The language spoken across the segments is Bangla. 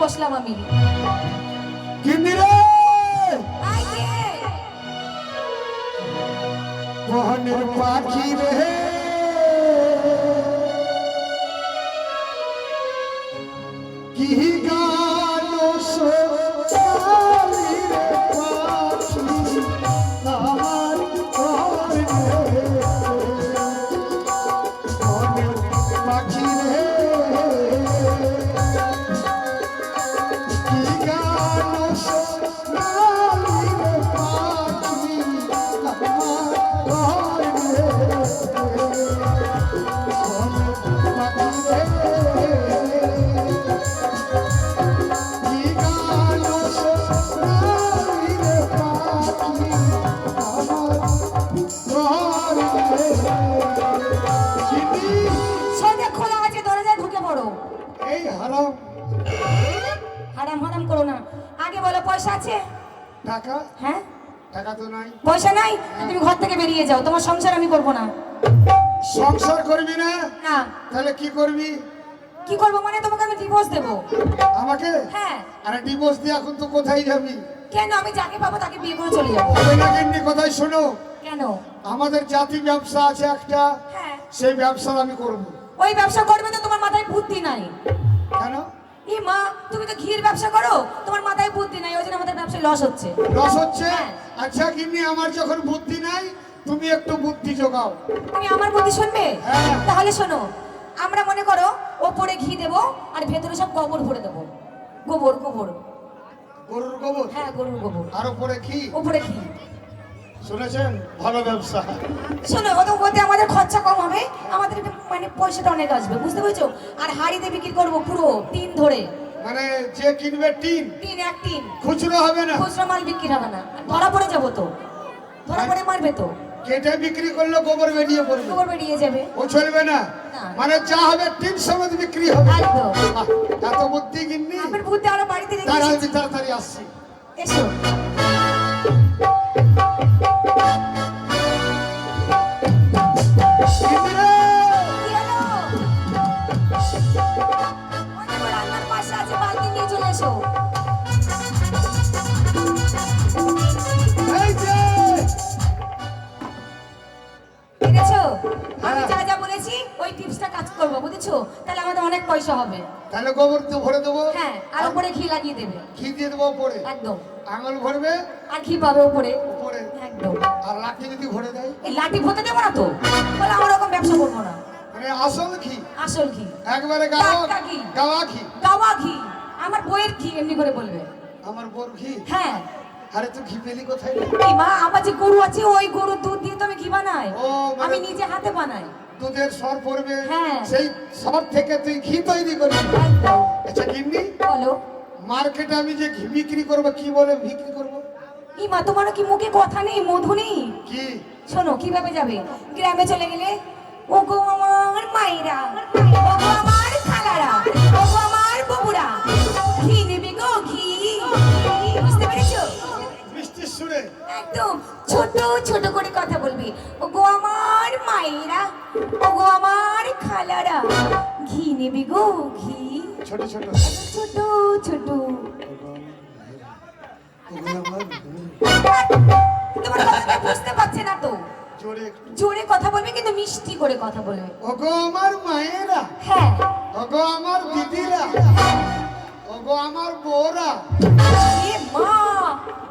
বসলাম আমি। গিন্নি রে আই কে মোহনের পাখি রে কি গান সোনালি রে পাখি আমার ঘরে মোহনের পাখি রে কি গান সোনালি রে পাখি আমার সোজা খোলা আছে, দরজায় ঢুকে পড়ো। এই হারাম হারাম হারাম করো না। আগে বলো পয়সা আছে? টাকা হ্যাঁ টাকা তো নাই। পয়সা নাই? তুমি ঘর থেকে বেরিয়ে যাও, তোমার সংসার আমি করবো না। সংসার করবি না? না। তাহলে কি করবি? কি করবো মানে তোমাকে আমি ডিভোর্স দেবো। আমাকে? হ্যাঁ। আরে ডিভোর্স দিয়ে এখন তো কোথায় যাবি? কেন? আমি যাকে পাবো তাকে বিয়ে করে চলে যাবো। হবে না গিন্নি, কোথায় শোনো। কেন? আমাদের জাতি ব্যবসা আছে একটা, হ্যাঁ। সেই ব্যবসা আমি করব। ওই ব্যবসা করবে তো তোমার মাথায় বুদ্ধি নাই। কেন? ই মা, তুমি তো ঘির ব্যবসা করো, তোমার মাথায় বুদ্ধি নাই, ওই জন্য আমাদের ব্যবসায় লস হচ্ছে। লস হচ্ছে? হ্যাঁ। আচ্ছা গিন্নি, আমার যখন বুদ্ধি নাই, তুমি একটু বুদ্ধি জোগাও। তুমি আমার বুদ্ধি শুনবে? হ্যাঁ। তাহলে শোনো, আমরা মনে করো ওপরে ঘি দেবো আর ভেতরে সব গোবর ভরে দেবো। গোবর গোবর। গরুর গোবর? হ্যাঁ, গরুর গোবর। আর উপরে কি? উপরে ঘি। শুনেছেন? ভালো ব্যবসা। শোনো, ওতে আমাদের খরচা কম হবে, আমাদের মানে পয়সাটা অনেক আসবে, বুঝতে পেরেছো? আর হাড়িতে বিক্রি করবো পুরো টিন ধরে। মানে যে কিনবে টিন, টিন এক টিন, খুচরো হবে না? খুচরা মাল বিক্রি হবে না। ধরা পড়ে যাবো তো, ধরা পড়ে মারবে তো, কেটে বিক্রি করলে গোবর বেরিয়ে পড়বে। গোবর বেরিয়ে যাবে। ও চলবে না? না। মানে যা হবে টিন সমেত বিক্রি হবে। একদম। আহ, এত বুদ্ধি গিন্নি। আমার বুদ্ধি আরো বাড়িতে রেখে তাড়াতাড়ি এসেছি। তাড়াতাড়ি আসছি। এসো। গিন্নি রে! কি হলো? ওই দেখো, রান্নার পাশে আছে, বালতি নিয়ে চলে এসো। এই যে! দেখেছো? আমি হ্যাঁ। যা যা বলেছি ওই টিপসটা কাজ করবো, বুঝেছো? তাহলে আমাদের অনেক পয়সা হবে। তাহলে গোবর তো ভরে দেবো। হ্যাঁ, আর উপরে ঘি লাগিয়ে দেবে। ঘি দিয়ে দেবো উপরে। একদম। আঙুল ভরবে আর ঘি পাবে উপরে। উপরে। একদম। আর লাঠি যদি ভরে দেয়? এই লাঠি ভরতে দেবো না তো, বলে আমার ওরকম ব্যবসা করবো না। মানে আসল ঘি, আসল ঘি, একবারে গাওয়া টাটকা ঘি। গাওয়া ঘি। গাওয়া ঘি, আমার বইয়ের ঘি, এমনি করে বলবে। আমার বোর ঘি? হ্যাঁ। আরে তুই ঘি পেলি কোথায় রে? এই মা, আমার যে গরু আছে ওই গরুর দুধ দিয়ে তো আমি ঘি বানাই। ও, মানে- আমি নিজে হাতে বানাই। দুধের সর পড়বে, হ্যাঁ। সেই সর থেকে তুই ঘি তৈরি করবি। একদম। আচ্ছা গিন্নি, বলো। মার্কেটে আমি যে ঘি বিক্রি করবো কি বলে বিক্রি করবো? এই মা, তোমার কি মুখে কথা নেই, মধু নেই? কি? শোনো, কিভাবে যাবে? গ্রামে চলে গেলে, ও গো আমার মাইরা, ও গো আমার খালারা, ও গো আমার বাবুরা, ঘি নেবে গো ঘি। বুঝতে পেরেছো? মিষ্টি সুরে। একদম ছোট ছোট করে কথা বলবি। ও গো আমার মায়েরা, ও গো আমার খালারা, ঘি নেবে গো ঘি। ছোট ছোট। ছোট ছোট। তোমার কথা বুঝতে পারছে না তো? জোরে একটু। জোরে কথা বলবে, কিন্তু মিষ্টি করে কথা বলবে। ওগো আমার মায়েরা, হ্যাঁ। ওগো আমার দিদিরা, ওগো আমার বউরা। এ মা,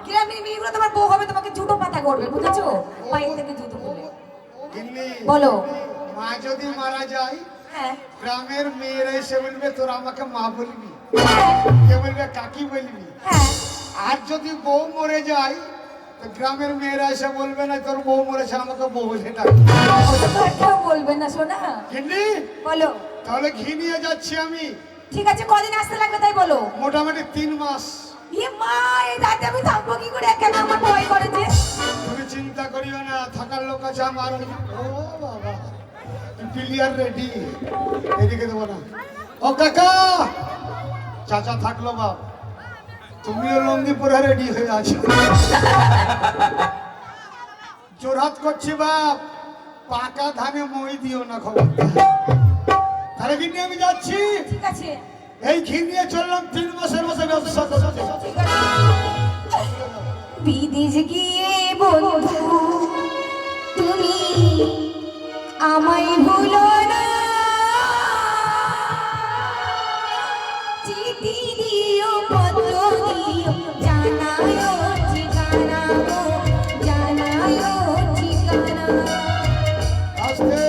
গ্রামের মেয়েগুলো তোমার বউ হবে, তোমাকে জুতো পাতা করবে, বুঝেছো? পায়ের থেকে জুতো করবে। গিন্নি, বলো। মা যদি মারা যায়, হ্যাঁ। গ্রামের মেয়েরা এসে বলবে তোরা আমাকে মা বলবি, হ্যাঁ। কে বলবে কাকি বলবি। হ্যাঁ। আর যদি বউ মরে যায়, তো গ্রামের মেয়েরা এসে বলবে না তোর বউ মরেছে আমাকে বউ বলে ডাকবি। কেউ বলবে না, শোনা। গিন্নি, বলো। তাহলে ঘি নিয়ে যাচ্ছি আমি। ঠিক আছে, কদিন আসতে লাগবে তাই বলো। মোটামুটি 3 মাস। এ মা, এই রাতে আমি থাকবো কি করে? কেন আমার ভয় করেছে? তুমি চিন্তা করিও না, থাকার লোক আছে আমার। ও বাবা, প্লেয়ার রেডি। এদিকে দেবো না। ও কাকা, চাচা থাকলো বাপ, তুমিও লঙ্গি পরে রেডি হয়ে আছো। জোরহাত করছি বাপ, পাকা ধানে মই দিও না খবর। তাহলে কিন্তু আমি যাচ্ছি। ঠিক আছে। এই ঘি নিয়ে চললাম 3 মাসের মাসে ব্যবসা করতে। ঠিক আছে। বিদেশ গিয়ে বন্ধু তুমি আমায় ভুলো না, চিঠি দিও পত্র দিও জানায়ো ঠিকানা গো, জানায়ো ঠিকানা। আজকে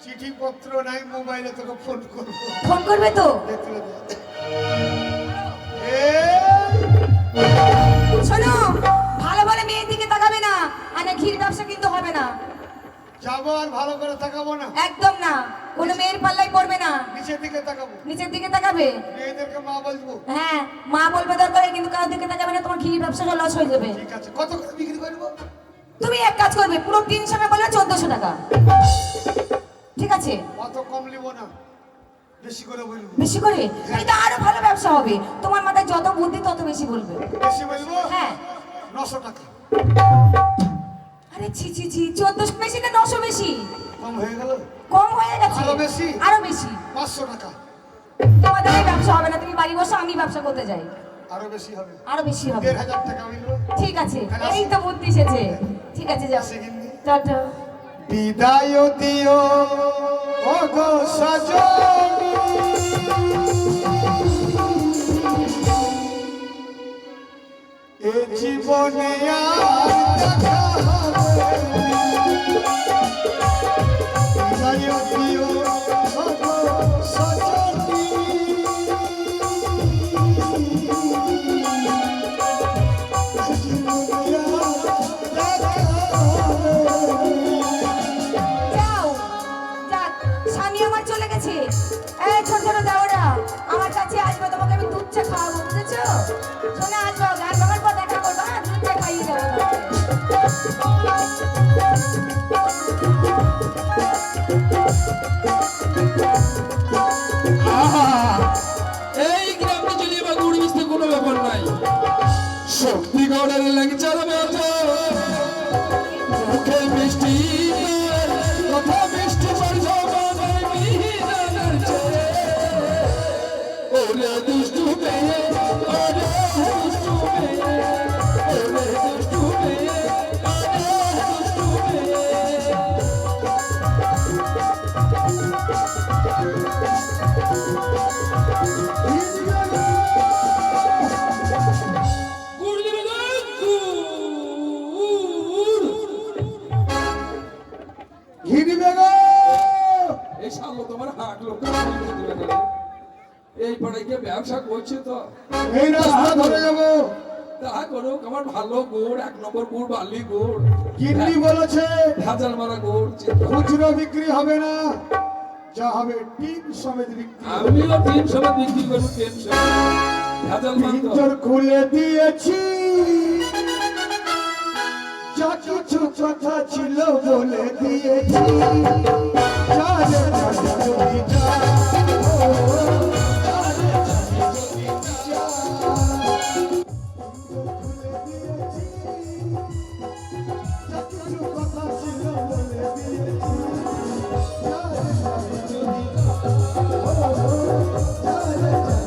চিঠি পত্র নাই, মোবাইলে তোকে ফোন করবো। ফোন করবে তো? দেখলে দে। শোনো, ভালো ভালো মেয়ের দিকে তাকাবে না, আর না ঘির ব্যবসা কিন্তু হবে না। যাবো আর ভালো করে তাকাবো না, একদম না, কোনো মেয়ের পাল্লাই পড়বে না, নিচের দিকে তাকাবো, নিচের দিকে তাকাবে। মেয়েদেরকে মা বলবো। হ্যাঁ, মা বলবে দরকার, কিন্তু কারোর দিকে তাকাবে না, তোমার ঘির ব্যবসাটা লস হয়ে যাবে। ঠিক আছে, কত করে বিক্রি করবো? তুমি এক কাজ করবে, পুরো 300 টাকা বলবে 1400 টাকা। ঠিক আছে? অত কম নিব না, বেশি করে বলবো। বেশি করে? এটা আরো ভালো ব্যবসা হবে, তোমার মাথায় যত বুদ্ধি তত বেশি বলবে। বেশি বলবো? হ্যাঁ। 900 টাকা। আরে ছি ছি ছি, 1400 বেশি না 900 বেশি? কম হয়ে গেল? কম হয়ে গেছে। আরো বেশি? আরো বেশি। 500 টাকা। তোমাদের এই ব্যবসা হবে না, তুমি বাড়ি বসো, আমি ব্যবসা করতে যাই। আরো বেশি হবে? আরো বেশি হবে। 1500 টাকা হইলো। ঠিক আছে, এই তো বুদ্ধি এসেছে। ঠিক আছে, যাও। সেকেন্ডে টাটা। বিদায় দিও ও গো সজনী, এ জীবনে আর দেখা হবে। বিদায় দিও ও গো সজনী, এ জীবনে আর দেখা হবে। যাও, যাক, স্বামী আমার চলে গেছে। এই ছোট ছোট দেওরা আমার কাছে আসবে, তোমাকে আমি দুধ চা খাওয়াবো, বুঝেছো? শোনে আসবো, গান ভাঙার পর দেখা করবো, হ্যাঁ? দুধ চা খাইয়ে যাবো তোমাকে। আহা! এই গ্রামে যদি বা গুড় মিশতে কোনো ব্যাপার নাই। শক্তিগড়ের ল্যাংচার মতো মুখে মিষ্টি কথা মিষ্টি পারজমানের মিহিদানার চেয়ে। ওরে দুষ্টু মেয়ে, ওরে দুষ্টু মেয়ে, ওরে দুষ্টু মেয়ে, ওরে দুষ্টু মেয়ে। গুড় দিবে না, গুড়। ঘি দিবে গো। এই সালো তোমার হাঁকলো এই পাড়ায় গিয়ে ব্যবসা করছে তো এই রাস্তা ধরে যাবো। তা করুক, আমার ভালো গুড়, 1 নম্বর গুড়, বালি গুড়, কিডনি বলেছে ভেজাল মারা গুড়। খুচরো বিক্রি হবে না, যা হবে টিন সমেত বিক্রি। আমিও টিম সবাই বিক্রি করবো, টিম সবাই ভেজাল মারতো। পিঞ্জর খুলে দিয়েছি, যা কিছু কথা ছিল বলে দিয়েছি। যারে যারে যদি যাও, যারে যারে যদি যাও। পিঞ্জর খুলে দিয়েছি, যা কিছু কথা ছিল বলে দিয়েছি। যারে যারে যদি যাও, যারে যারে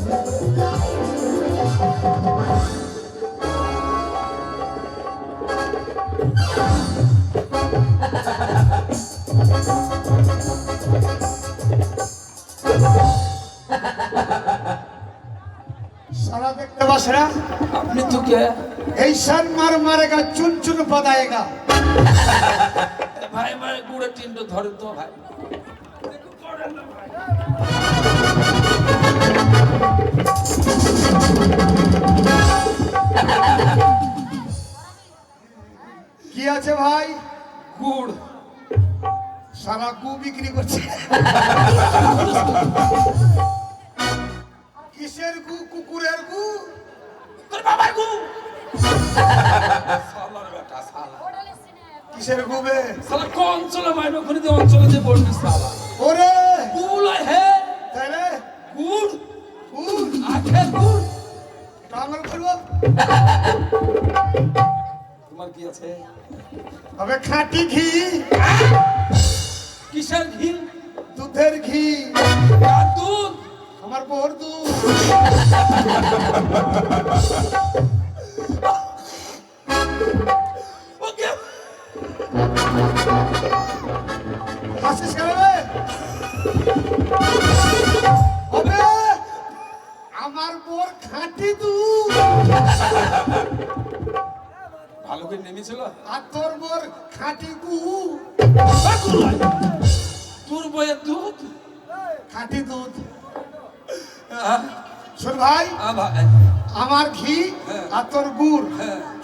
सारा देखते बस रहा। আপনি তো কে ऐसा मार मारेगा चुन चुन पदाएगा। ভাই, আমার গুড়ের টিনটা ধরে তো ভাই। কি আছে ভাই? গুড় সারা গু বিক্রি করছে। কিসের গু? কুকুরের গু? তোর বাবার গু। শালার বেটা, শালা। কিসের গু বে? শালা কোন অঞ্চলে মাইন, ওখানে যে অঞ্চলে যে বলবি শালা। ওরে গুড় হে, তাহলে গুড়, গুড় আখের গুড়। টাঙ্গল করবো। তোমার কি আছে? হবে খাঁটি ঘি, কিসের ঘি? দুধের ঘি। কার দুধ? আমার বউর দুধ। ওকে হাসিস কেন রে? হবে আমার বউর খাঁটি দুধ। ভালো করে নেমেছিল আর তোর বউর খাঁটি গু। তোর বইয়ের দুধ খাঁটি দুধ। শোন ভাই, ভাই আমার ঘি আর তোর গুড়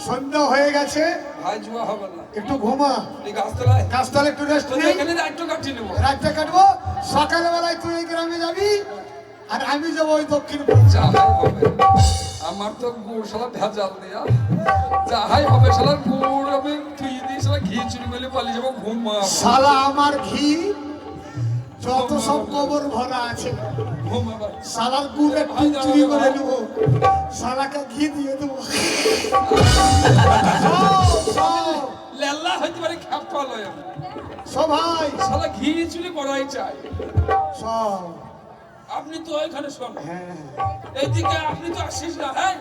সন্ধ্যা হয়ে গেছে, ভাই জুয়া হবে না একটু ঘুমা। এই গাছতলায় গাছতলা একটু রেস্ট তোদের নেই, এখানে রাত্র কাটিয়ে নেবো রাতটা কাটবো। সকালবেলায় তুই এই গ্রামে যাবি আর আমি যাবো ওই দক্ষিণ। যাহাই হবে আমার তো গুড় শালা ভেজাল দেয়া যাহাই হবে শালার গুড় আমি তুই দিয়ে শালা ঘি চুরি করলে পালিয়ে যাবো ঘুমা শালা আমার ঘি যত সব কবর ভরা আছে, ঘুমাবার শালার গুড় একটু চুরি করে নেবো, শালাকে ঘি দিয়ে দেবো। লেল্লা হইতে পারে খ্যাপ পালয় সবাই শালা ঘি চুরি করাই চাই সব আপনি তো এখানে শোন হ্যাঁ এইদিকে আপনি তো আসিস না হ্যাঁ